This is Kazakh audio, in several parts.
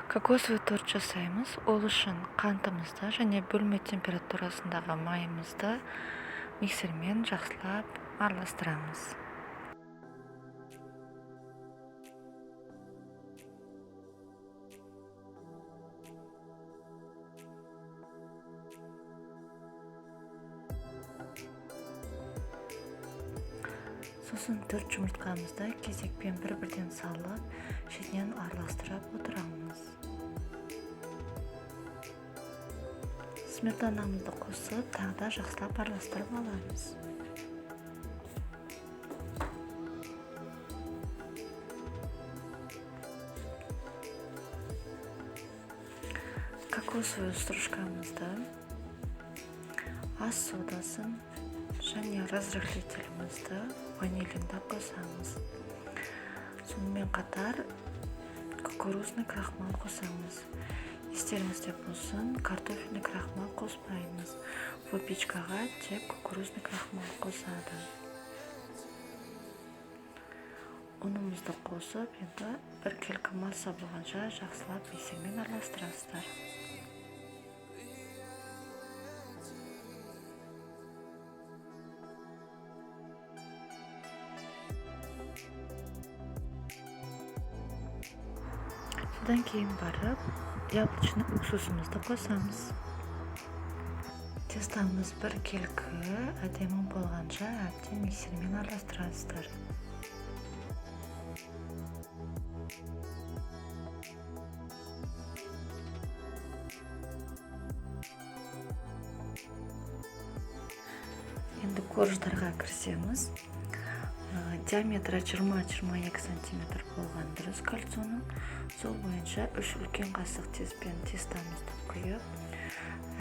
Кокосовый торт жасаймыз. Ол үшін қантымызды және бөлме температурасындағы майымызды миксермен жақсылап араластырамыз. Сосын 4 жұмыртқамызды кезекпен бір-бірден салып, шетінен араластырып отырамыз. Сметанамызды қосып, тағы да жақсылап араластырып аламыз. Кокосовый стружкамызды, ас содасын және разрыхлителімізді, ванилинді қосамыз. Сонымен қатар кукурузный крахмал қосамыз. Естеріңізде болсын, картофельный крахмал қоспаймыз. Выпечкаға тек кукурузный крахмал қосады. Ұнымызды қосып, енді бір келкі масса болғанша жақсылап миксермен араластырасыздар. Содан кейін барып, яблочный уксусымызды қосамыз. Тестамыз бір келкі әдемі болғанша әбден миксермен араластырасыздар. Енді корждарға кірсеміз. Диаметрі 20-22 см болған дұрыс кольцоның. Сол бойынша 3 үлкен қасық теспен тестамызды құйып,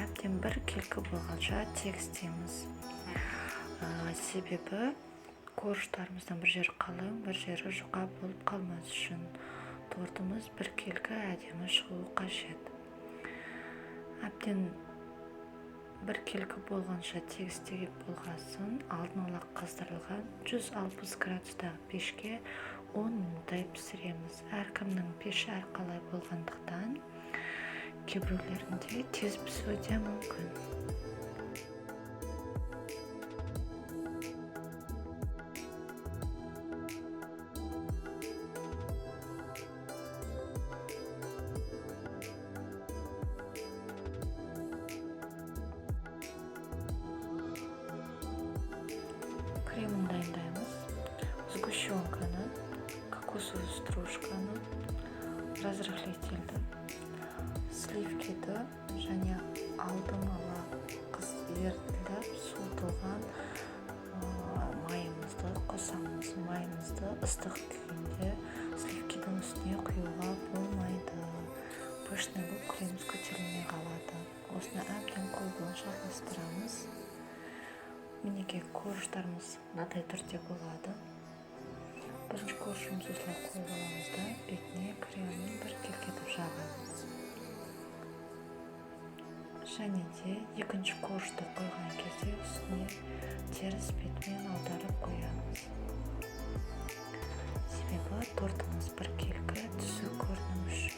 әбден бір келкі болғанша тегістейміз. Себебі корждарымыздан бір жері қалың, бір жері жұқа болып қалмас үшін тортымыз бір келкі әдемі шығуы қажет. Әбден бір келкі болғанша тегістеп болғасын, алдын ала қыздырылған 160 градустағы пешке 10 минуттай пісіреміз. Әркімнің пеші әрқалай болғандықтан, кейбіреулерінде тез пісуі де мүмкін. Кремін дайындаймыз. Сгущенканы, кокосовый стружканы, разрыхлительді, сливкиді және алдын ала ерітіліп суытылған майымызды қосамыз. Майымызды ыстық күйінде сливкидің үстіне құюға болмайды. Пышный болып креміміз көтерілмей қалады. Осыны әбден қол бойынша араластырамыз. Мінеке корждарымыз мынадай түрде болады. Бірінші коржымыз осылай қойып аламыз да, бетіне кремін бір келкетіп жағамыз. Және де екінші коржды қойған кезде үстіне теріс бетімен аударып қоямыз. Себебі тортымыз бір келкі түсі көріну үшін.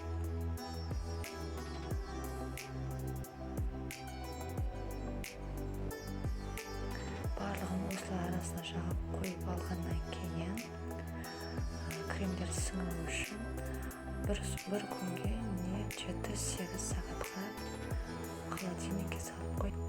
Барлығын осылай арасына жағып қойып алғаннан кейін кремдер сіңу үшін бір күнге не 7-8 сағатқа холодильникке салып қойып.